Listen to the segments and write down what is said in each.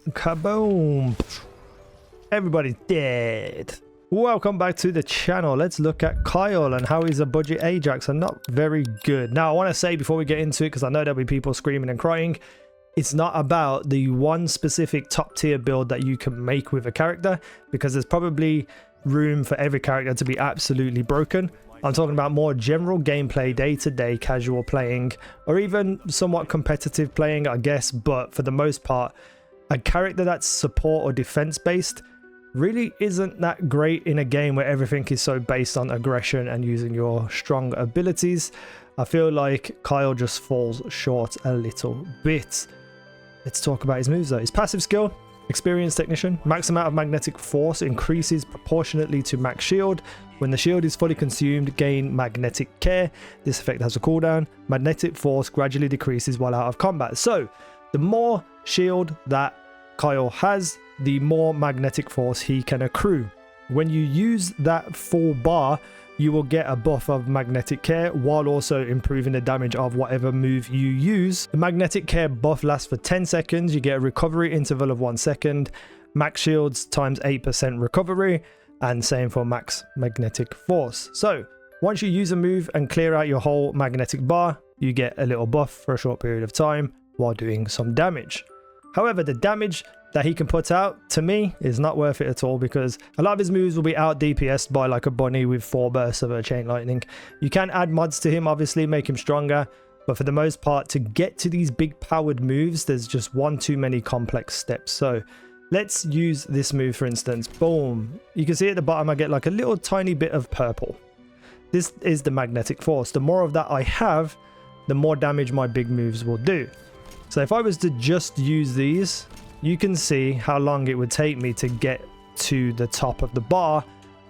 Kaboom! Everybody's dead. Welcome back to the channel. Let's look at Kyle and how he's a budget Ajax and not very good. Now, I want to say before we get into it, because I know there'll be people screaming and crying, it's not about the one specific top tier build that you can make with a character, because there's probably room for every character to be absolutely broken. I'm talking about more general gameplay, day-to-day casual playing, or even somewhat competitive playing, I guess. But for the most part, a character that's support or defense based really isn't that great in a game where everything is so based on aggression and using your strong abilities. I feel like Kyle just falls short a little bit. Let's talk about his moves though. His passive skill, Experienced Technician. Max amount of magnetic force increases proportionately to max shield. When the shield is fully consumed, gain magnetic care. This effect has a cooldown. Magnetic force gradually decreases while out of combat. So the more shield that Kyle has, the more magnetic force he can accrue. When you use that full bar, you will get a buff of magnetic care while also improving the damage of whatever move you use. The magnetic care buff lasts for 10 seconds. You get a recovery interval of 1 second. Max shields times 8% recovery, and same for max magnetic force. So once you use a move and clear out your whole magnetic bar, you get a little buff for a short period of time while doing some damage. However, the damage that he can put out, to me, is not worth it at all, because a lot of his moves will be out DPS'd by like a bunny with 4 bursts of a chain lightning. You can add mods to him, obviously, make him stronger, but for the most part, to get to these big powered moves, there's just one too many complex steps. So let's use this move, for instance. Boom. You can see at the bottom, I get like a little tiny bit of purple. This is the magnetic force. The more of that I have, the more damage my big moves will do. So if I was to just use these, you can see how long it would take me to get to the top of the bar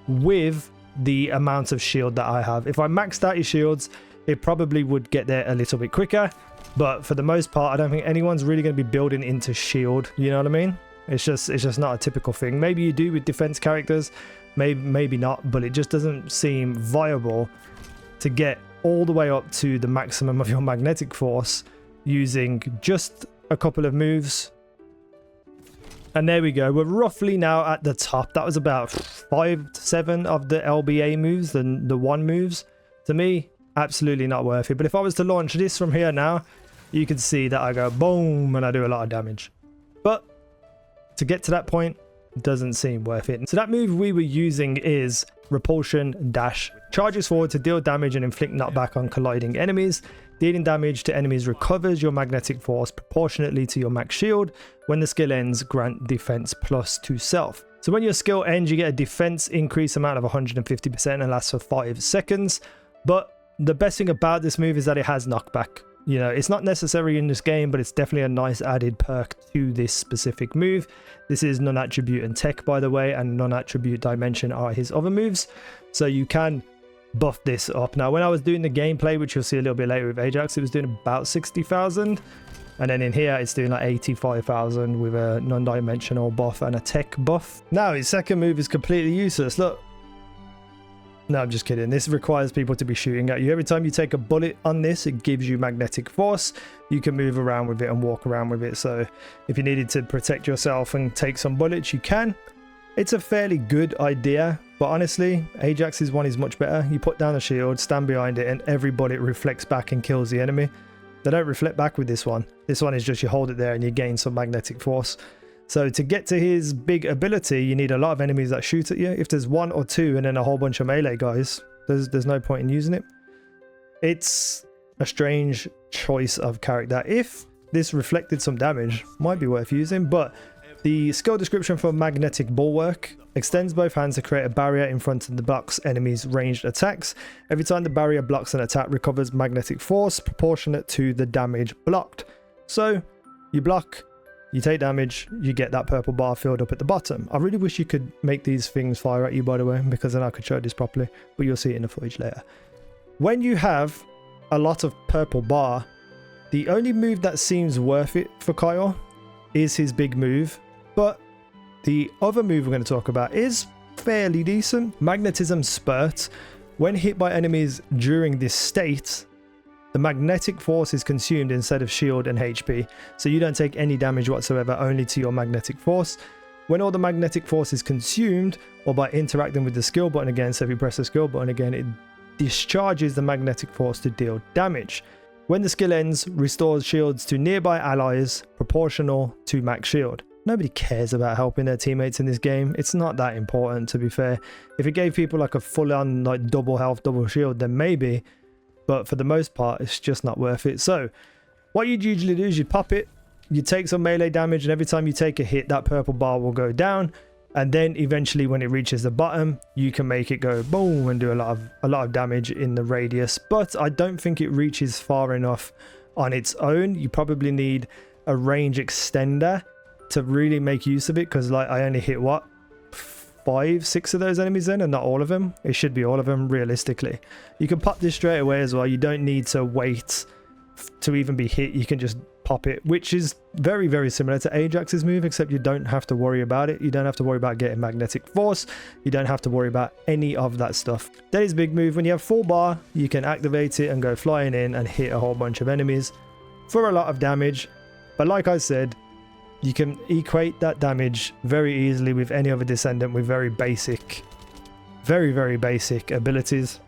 with the amount of shield that I have. If I maxed out his shields, it probably would get there a little bit quicker. But for the most part, I don't think anyone's really going to be building into shield. You know what I mean? It's just not a typical thing. Maybe you do with defense characters, maybe not, but it just doesn't seem viable to get all the way up to the maximum of your magnetic force using just a couple of moves. And there we go. We're roughly now at the top. That was about 5 to 7 of the LBA moves, the one moves. To me, absolutely not worth it. But if I was to launch this from here now, you can see that I go boom and I do a lot of damage. But to get to that point, it doesn't seem worth it. So that move we were using is Repulsion dash. Charges forward to deal damage and inflict knockback on colliding enemies. Dealing damage to enemies recovers your magnetic force proportionately to your max shield. When the skill ends, grant defense plus to self. So when your skill ends, you get a defense increase amount of 150% and lasts for 5 seconds. But the best thing about this move is that it has knockback. You know, it's not necessary in this game, but it's definitely a nice added perk to this specific move. This is non-attribute and tech, by the way, and non-attribute dimension are his other moves. So you can buff this up. Now, when I was doing the gameplay, which you'll see a little bit later with Ajax, it was doing about 60,000. And then in here, it's doing like 85,000 with a non-dimensional buff and a tech buff. Now, his second move is completely useless. Look. No, I'm just kidding. This requires people to be shooting at you. Every time you take a bullet on this, it gives you magnetic force. You can move around with it and walk around with it. So if you needed to protect yourself and take some bullets, you can. It's a fairly good idea, but honestly, Ajax's one is much better. You put down a shield, stand behind it, and every bullet reflects back and kills the enemy. They don't reflect back with this one. This one is just you hold it there and you gain some magnetic force. So to get to his big ability, you need a lot of enemies that shoot at you. If there's 1 or 2 and then a whole bunch of melee guys, there's no point in using it. It's a strange choice of character. If this reflected some damage, might be worth using, but the skill description for Magnetic Bulwark extends both hands to create a barrier in front of the blocks enemies' ranged attacks. Every time the barrier blocks an attack, recovers magnetic force proportionate to the damage blocked. So you block, you take damage, you get that purple bar filled up at the bottom. I really wish you could make these things fire at you, by the way, because then I could show this properly, but you'll see it in the footage later. When you have a lot of purple bar, the only move that seems worth it for Kyle is his big move. But the other move we're going to talk about is fairly decent. Magnetism spurt. When hit by enemies during this state, the magnetic force is consumed instead of shield and HP. So you don't take any damage whatsoever, only to your magnetic force. When all the magnetic force is consumed, or by interacting with the skill button again, so if you press the skill button again, it discharges the magnetic force to deal damage. When the skill ends, restores shields to nearby allies proportional to max shield. Nobody cares about helping their teammates in this game. It's not that important, to be fair. If it gave people like a full-on like double health, double shield, then maybe. But for the most part, it's just not worth it. So what you'd usually do is you'd pop it, you take some melee damage, and every time you take a hit, that purple bar will go down. And then eventually when it reaches the bottom, you can make it go boom and do a lot of damage in the radius. But I don't think it reaches far enough on its own. You probably need a range extender to really make use of it, because like I only hit what, 5, 6 of those enemies then, and not all of them. It should be all of them realistically. You can pop this straight away as well. You don't need to wait to even be hit. You can just pop it, which is very, very similar to Ajax's move, except you don't have to worry about it. You don't have to worry about getting magnetic force. You don't have to worry about any of that stuff. That is big move. When you have full bar, you can activate it and go flying in and hit a whole bunch of enemies for a lot of damage. But like I said, you can equate that damage very easily with any other Descendant with very, very basic abilities.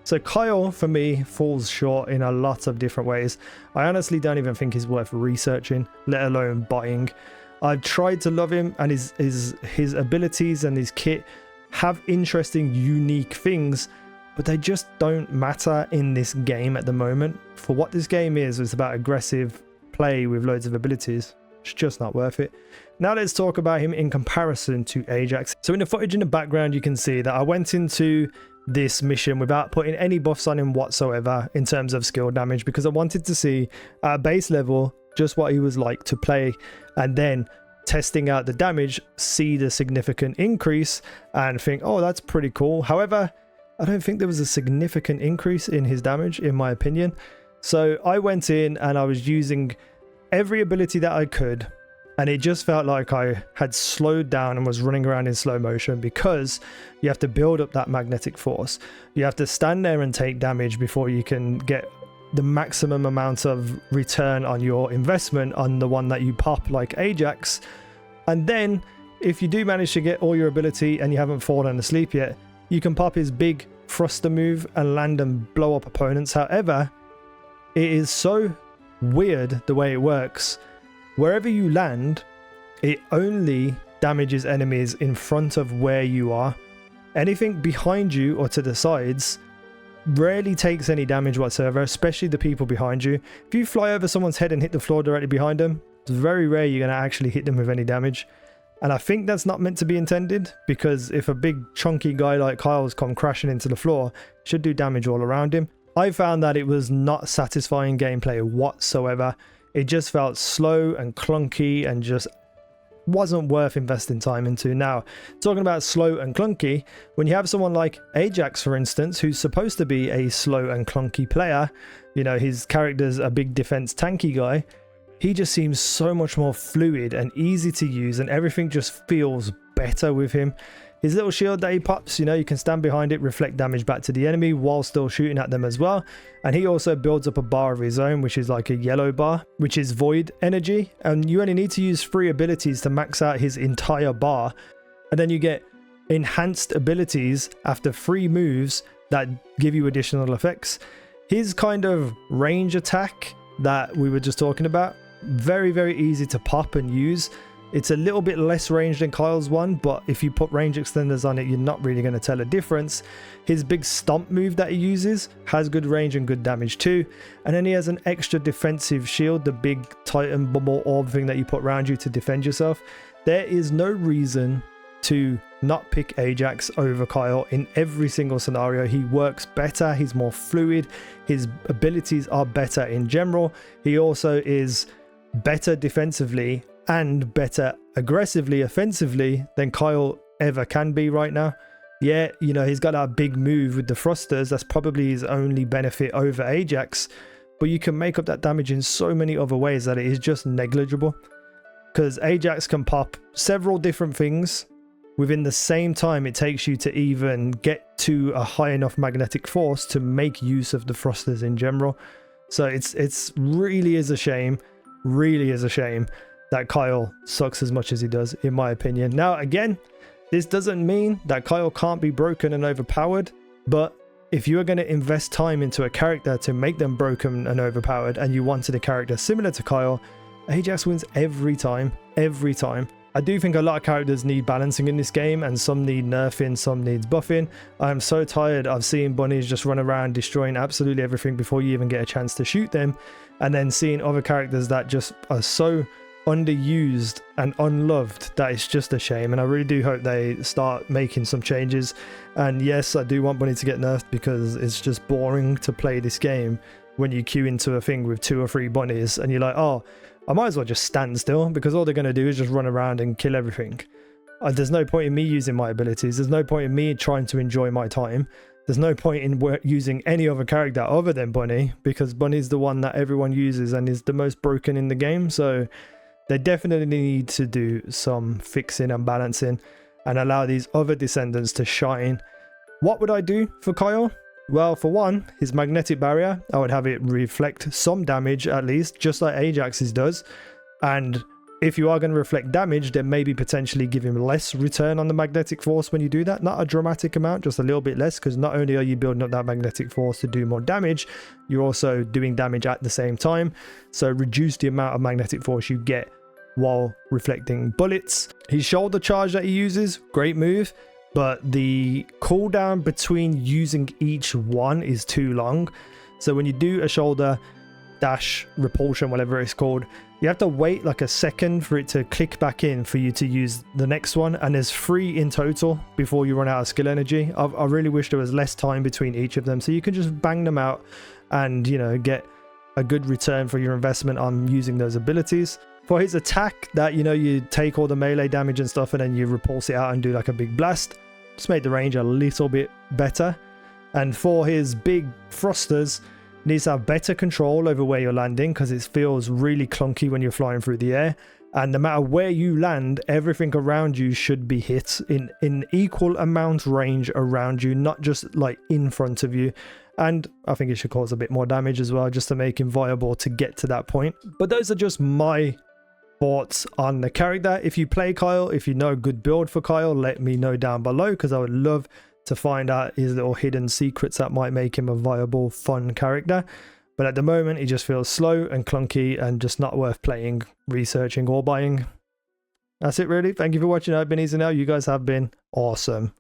So Kyle, for me, falls short in a lot of different ways. I honestly don't even think he's worth researching, let alone buying. I've tried to love him, and his abilities and his kit have interesting, unique things, but they just don't matter in this game at the moment. For what this game is, it's about aggressive play with loads of abilities. It's just not worth it. Now let's talk about him in comparison to Ajax. So in the footage in the background, you can see that I went into this mission without putting any buffs on him whatsoever in terms of skill damage, because I wanted to see at a base level just what he was like to play, and then testing out the damage, see the significant increase and think, oh, that's pretty cool. However, I don't think there was a significant increase in his damage, in my opinion. So I went in and I was using every ability that I could, and it just felt like I had slowed down and was running around in slow motion, because you have to build up that magnetic force. You have to stand there and take damage before you can get the maximum amount of return on your investment on the one that you pop, like Ajax. And then if you do manage to get all your ability and you haven't fallen asleep yet, you can pop his big thruster move and land and blow up opponents. However, it is so weird the way it works. Wherever you land, it only damages enemies in front of where you are. Anything behind you or to the sides rarely takes any damage whatsoever, especially the people behind you. If you fly over someone's head and hit the floor directly behind them, it's very rare you're going to actually hit them with any damage. And I think that's not meant to be intended, because if a big chunky guy like Kyle's come crashing into the floor, it should do damage all around him. I found that it was not satisfying gameplay whatsoever. It just felt slow and clunky and just wasn't worth investing time into. Now, talking about slow and clunky, when you have someone like Ajax, for instance, who's supposed to be a slow and clunky player, you know, his character's a big defense tanky guy, he just seems so much more fluid and easy to use, and everything just feels better with him. His little shield that he pops, you know, you can stand behind it, reflect damage back to the enemy while still shooting at them as well. And he also builds up a bar of his own, which is like a yellow bar, which is void energy. And you only need to use 3 abilities to max out his entire bar. And then you get enhanced abilities after 3 moves that give you additional effects. His kind of range attack that we were just talking about, very, very easy to pop and use. It's a little bit less range than Kyle's one, but if you put range extenders on it, you're not really going to tell a difference. His big stomp move that he uses has good range and good damage too. And then he has an extra defensive shield, the big Titan bubble orb thing that you put around you to defend yourself. There is no reason to not pick Ajax over Kyle in every single scenario. He works better, he's more fluid, his abilities are better in general. He also is better defensively and better aggressively offensively than Kyle ever can be right now. Yeah, you know, he's got that big move with the thrusters. That's probably his only benefit over Ajax, but you can make up that damage in so many other ways that it is just negligible, because Ajax can pop several different things within the same time it takes you to even get to a high enough magnetic force to make use of the thrusters in general. So it's really is a shame, really is a shame that Kyle sucks as much as he does, in my opinion. Now, again, this doesn't mean that Kyle can't be broken and overpowered, but if you are going to invest time into a character to make them broken and overpowered, and you wanted a character similar to Kyle, Ajax wins every time, every time. I do think a lot of characters need balancing in this game, and some need nerfing, some needs buffing. I am so tired of seeing bunnies just run around destroying absolutely everything before you even get a chance to shoot them, and then seeing other characters that just are so underused and unloved that it's just a shame. And I really do hope they start making some changes. And yes, I do want bunny to get nerfed, because it's just boring to play this game when you queue into a thing with 2 or 3 bunnies and you're like, oh, I might as well just stand still, because all they're going to do is just run around and kill everything. There's no point in me using my abilities. There's no point in me trying to enjoy my time. There's no point in using any other character other than Bunny, because Bunny's the one that everyone uses and is the most broken in the game. So they definitely need to do some fixing and balancing and allow these other descendants to shine. What would I do for Kyle? Well, for one, his magnetic barrier, I would have it reflect some damage at least, just like Ajax's does. And if you are going to reflect damage, then maybe potentially give him less return on the magnetic force when you do that. Not a dramatic amount, just a little bit less, because not only are you building up that magnetic force to do more damage, you're also doing damage at the same time. So reduce the amount of magnetic force you get while reflecting bullets. His shoulder charge that he uses, great move, but the cooldown between using each one is too long. So when you do a shoulder dash repulsion, whatever it's called, you have to wait like a second for it to click back in for you to use the next one, and there's 3 in total before you run out of skill energy. I really wish there was less time between each of them, so you can just bang them out and, you know, get a good return for your investment on using those abilities. For his attack, that, you know, you take all the melee damage and stuff and then you repulse it out and do like a big blast, just make the range a little bit better. And for his big thrusters, needs to have better control over where you're landing, because it feels really clunky when you're flying through the air. And no matter where you land, everything around you should be hit in equal amount range around you, not just like in front of you. And I think it should cause a bit more damage as well, just to make him viable to get to that point. But those are just my thoughts on the character. If you play Kyle, if you know a good build for Kyle, let me know down below, because I would love to find out his little hidden secrets that might make him a viable, fun character. But at the moment, he just feels slow and clunky and just not worth playing, researching, or buying. That's it really. Thank you for watching. I've been Easy Now. You guys have been awesome.